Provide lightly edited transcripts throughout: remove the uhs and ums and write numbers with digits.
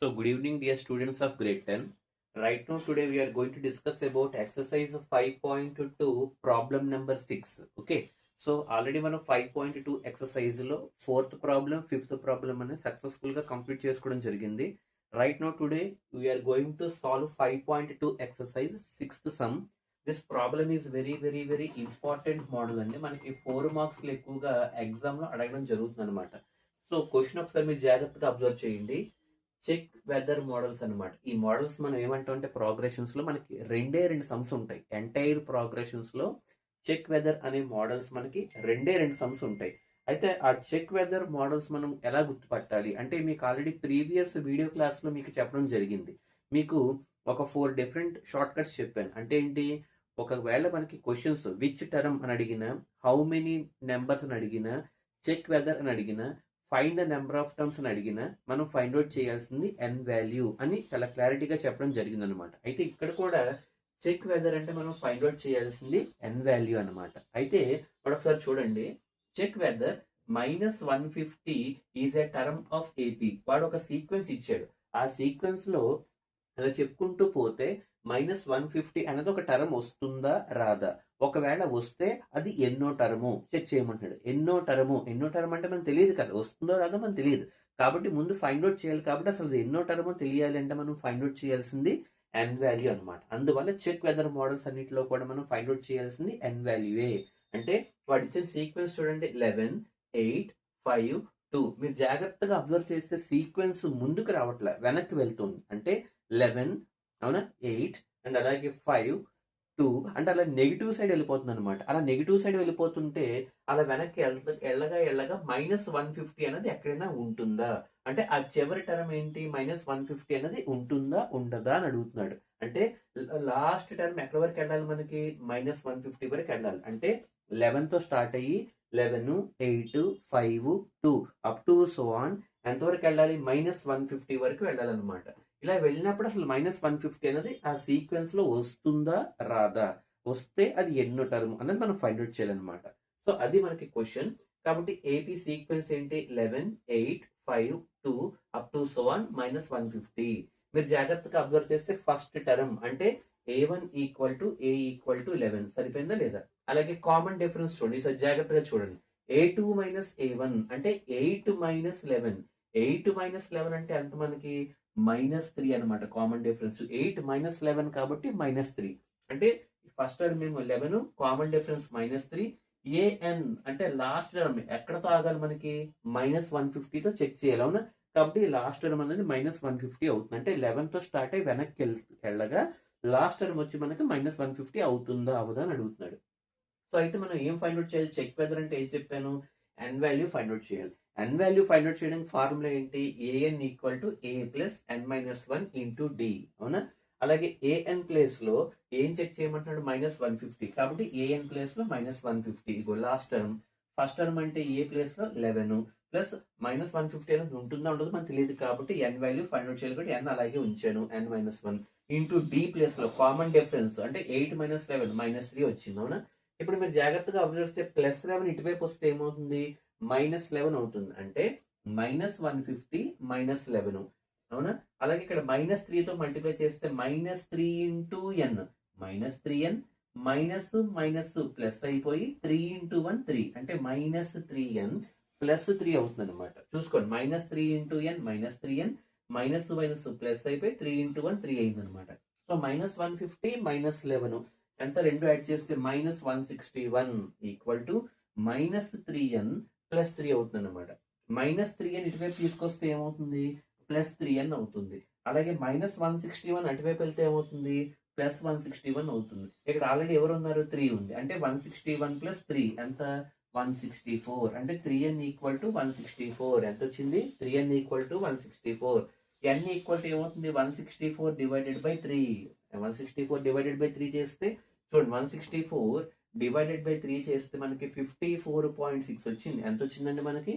So good evening dear students of grade 10. Right now today we are going to discuss about exercise 5.2 problem number 6. Okay. So already మనం 5.2 exercise లో fourth problem, fifth problem అనేది successful గా complete చేసుకోవడం జరిగింది. Right now today we are going to solve 5.2 exercise sixth sum. This problem is very important model అండి. మనకి 4 marks ఎక్కువగా exam లో అడగడం జరుగుతుంది అనమాట. సో క్వశ్చన్ ఒకసారి మీరు జాగ్రత్తగా అబ్జర్వ్ చేయండి. చెక్ వెదర్ మోడల్స్ అన్నమాట. ఈ మోడల్స్ మనం ఏమంటాం అంటే ప్రోగ్రెషన్స్ లో మనకి రెండు సమ్స్ ఉంటాయి. ఎంటైర్ ప్రోగ్రెషన్స్ లో చెక్ వెదర్ అనే మోడల్స్ మనకి రెండు సమ్స్ ఉంటాయి. అయితే ఆ చెక్ వెదర్ మోడల్స్ మనం ఎలా గుర్తుపట్టాలి అంటే మీకు ఆల్రెడీ ప్రీవియస్ వీడియో క్లాస్ లో మీకు చెప్పడం జరిగింది. మీకు ఒక 4 డిఫరెంట్ షార్ట్ కట్స్ చెప్పాను. అంటే ఏంటి, ఒకవేళ మనకి క్వశ్చన్స్ విచ్ టర్మ్ అని అడిగినా, హౌ మెనీ నెంబర్స్ అని అడిగినా, చెక్ వెదర్ అని అడిగినా, find the number of terms అని అడిగిన మనం ఫైండ్ అవుట్ చేయాల్సింది ఎన్ వాల్యూ అని చాలా క్లారిటీగా చెప్పడం జరిగింది అనమాట. అయితే ఇక్కడ కూడా చెక్ వెదర్ అంటే మనం ఫైండ్ అవుట్ చేయాల్సింది ఎన్ వాల్యూ అనమాట. అయితే ఒకసారి చూడండి, check whether -150 is a term of AP. వాడు ఒక సీక్వెన్స్ ఇచ్చాడు. ఆ సీక్వెన్స్ లో అలా చెప్పుకుంటూ పోతే -150 అనేది ఒక టర్మ్ వస్తుందా రాదా, ఒకవేళ వస్తే అది ఎన్నో టర్ము చెక్ చేయమంటున్నాడు. ఎన్నో టర్మ్ అంటే మనకు తెలియదు కదా, వస్తుందో రాదో మనకు తెలియదు. కాబట్టి ముందు ఫైండ్ అవుట్ చేయాలి. కాబట్టి అసలు అది ఎన్నో టర్మో తెలియాలి అంటే మనం ఫైండ్ అవుట్ చేయాల్సింది ఎన్ వాల్యూ అనమాట. అందువల్ల చెక్ వెదర్ మోడల్స్ అన్నిటిలో కూడా మనం ఫైండ్ అవుట్ చేయాల్సింది ఎన్ వాల్యూవే. అంటే వాడు ఇచ్చిన సీక్వెన్స్ చూడండి, 11, 8, 5, 2. మీరు జాగ్రత్తగా అబ్జర్వ్ చేస్తే సీక్వెన్స్ ముందుకు రావట్లే, వెనక్కి వెళ్తుంది. అంటే 11, అవునా, 8 అండ్ అలాగే 5, 2 అంటే అలా నెగిటివ్ సైడ్ వెళ్ళిపోతుంది అనమాట. అలా నెగిటివ్ సైడ్ వెళ్ళిపోతుంటే అలా వెనక్కి ఎళ్ళగా -150 అనేది ఎక్కడైనా ఉంటుందా, అంటే ఆ చివరి టర్మ్ ఏంటి, -150 అనేది ఉంటుందా ఉండదా అని అడుగుతున్నాడు. అంటే లాస్ట్ టర్మ్ ఎక్కడి వరకు వెళ్ళాలి, మనకి -150 వరకు వెళ్ళాలి. అంటే 11 తో స్టార్ట్ అయ్యి 11, 8, 5, 2 అప్ టు సో ఆన్ ఎంతవరకు వెళ్ళాలి, -150 వరకు వెళ్ళాలన్నమాట. ఇలా వెళ్ళినప్పుడు అసలు -150 అనేది ఆ సీక్వెన్స్ లో వస్తుందా రాదా, వస్తే అది ఎన్నో టర్మ్ అనేది మనం ఫైండ్ అవుట్ చేయాలన్నమాట. సో అది మనకి క్వశ్చన్. కాబట్టి ఏపీ సీక్వెన్స్ ఏంటి, 11, 8, 5, 2 అప్ టు సో ఆన్ -150. మీరు జాగ్రత్తగా అబ్జర్వ్ చేస్తే ఫస్ట్ టర్మ్ అంటే A1 equal to A equal to 11 సరిపోయిందా లేదా. అలాగే కామన్ డిఫరెన్స్ చూడండి, సో జాగ్రత్తగా చూడండి. A2 A1 అంటే 8 - 11. 8 - 11 అంటే ఎంత మనకి, -3 అనమాట. కామన్ డిఫరెన్స్ 8 - 11 కాబట్టి -3. అంటే ఫస్ట్ టర్మ్ మేము 11, కామన్ డిఫరెన్స్ -3. ఏఎన్ అంటే లాస్ట్ టర్మ్ ఎక్కడతో ఆగాలి మనకి, -150తో చెక్ చేయాలి, అవునా. కాబట్టి లాస్ట్ టర్మ్ అనేది -150 అవుతుంది. అంటే 11 తో స్టార్ట్ అయ్యి వెనక్కి వెళ్ళగా లాస్ట్ టర్మ్ వచ్చి మనకి -150 అవుతుందా అవదా అని అడుగుతున్నాడు. సో అయితే మనం ఏం ఫైండ్ అవుట్ చేయాలి, చెక్ వెదర్ అంటే ఏం చెప్పాను, ఎన్ వాల్యూ ఫైండ్ అవుట్ చేయాలి. ఎన్ వాల్యూ ఫైండ్ అవుట్ చేయడానికి ఫార్ములా ఏంటి, AN equal to A plus N -1 into D, అవునా. అలాగే ఏఎన్ ప్లేస్ లో ఏం చెక్ చేయమంటున్నాడు, -150. కాబట్టి ఏఎన్ ప్లేస్ లో -150 ఇగో లాస్ట్ టర్మ్. ఫస్ట్ టర్మ్ అంటే ఏ ప్లేస్ లో 11 ప్లస్ -150 అనేది ఉంటుందా ఉండదు మనకు తెలియదు. కాబట్టి ఎన్ వాల్యూ ఫైండ్ అవుట్ చేయాలి. కాబట్టి ఎన్ అలాగే ఉంచాను, n-1 ఇంటూ డి ప్లేస్ లో కామన్ డిఫరెన్స్ అంటే 8 - 11 -3 వచ్చింది, అవునా. ఇప్పుడు మీరు జాగ్రత్తగా అబ్జర్వ్ చేస్తే +11 ఇటువైపు వస్తే ఏమవుతుంది, -11 అవుతుంది. అంటే -150 -11, అవునా. అలాగే ఇక్కడ -3తో మల్టిప్లై చేస్తే -3 ఇంటూ ఎన్, -3n మైనస్ మైనస్ ప్లస్ అయిపోయి 3 ఇంటూ 1 3 అంటే -3n +3 అవుతుంది అనమాట. చూసుకోండి, -3 into n -3n minus minus plus అయిపోయి 3 ఇంటూ 1 3 అయింది అనమాట. సో -150 -11 ఎంత, రెండు యాడ్ చేస్తే -161 ఈక్వల్ టు -3n +3 అవుతుంది అనమాట. -3n ఇటువైపు తీసుకొస్తే ఏమవుతుంది, +3n అవుతుంది. అలాగే -161 అటువైపు వెళ్తే ఏమవుతుంది, +161 అవుతుంది. ఇక్కడ ఆల్రెడీ ఎవరు ఉన్నారు, 3 ఉంది. అంటే 161 + 3 ఎంత, 164. అంటే 3n ఈక్వల్ టు 164 ఎంత వచ్చింది, 3n equal to 164. n equal to ఏమవుతుంది, 164 డివైడెడ్ బై 3. 164 డివైడెడ్ బై 3 చేస్తే చూడండి, 164 డివైడెడ్ బై 3 చేస్తే మనకి 54.6 వచ్చింది. ఎంత వచ్చిందండి మనకి,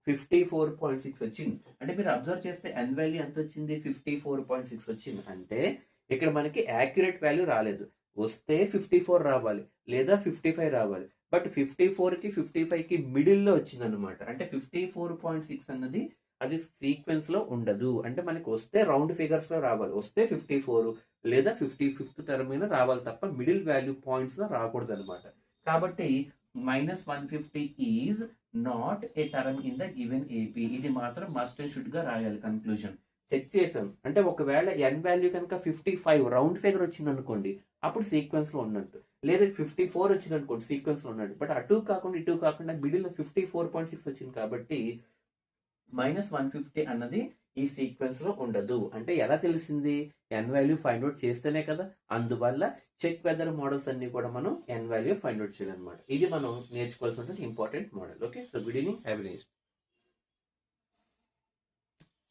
54.6 వచ్చింది. అంటే మీరు అబ్జర్వ్ చేస్తే ఎన్ వాల్యూ ఎంత వచ్చింది, 54.6 వచ్చింది. అంటే ఇక్కడ మనకి యాక్యురేట్ వాల్యూ రాలేదు. వస్తే 54 రావాలి లేదా 55 రావాలి. బట్ 54కి 55కి మిడిల్లో వచ్చింది అనమాట. అంటే 54.6 అన్నది అది సీక్వెన్స్ లో ఉండదు. అంటే మనకి వస్తే రౌండ్ ఫిగర్స్ లో రావాలి, వస్తే 54 లేదా 55th టర్మ్ అయినా రావాలి తప్ప మిడిల్ వాల్యూ పాయింట్స్ లో రాకూడదు అనమాట. కాబట్టి -150 is not a term in the given AP. ఇది మాత్రం మస్ట్ అండ్ షుడ్ గా రాయాలి. కన్క్లూజన్ చెక్ చేసాం అంటే ఒకవేళ ఎన్ వాల్యూ కనుక 55 రౌండ్ ఫిగర్ వచ్చింది అనుకోండి, అప్పుడు సీక్వెన్స్ లో ఉన్నట్టు. లేదా 54 వచ్చింది అనుకోండి, సీక్వెన్స్ లో ఉన్నట్టు. బట్ అటు కాకుండా ఇటు కాకుండా మిడిల్ లో 54.6 వచ్చింది కాబట్టి -150 అన్నది ఈ సీక్వెన్స్ లో ఉండదు. అంటే ఎలా తెలిసింది? ఎన్ వాల్యూ ఫైండ్ అవుట్ చేస్తేనే కదా. అందువల్ల చెక్ వెదర్ మోడల్స్ అన్ని కూడా మనం ఎన్ వాల్యూ ఫైండ్ అవుట్ చేయాలన్నమాట. ఇది మనం నేర్చుకోవాల్సిన important model. Okay, so good evening, have a nice day.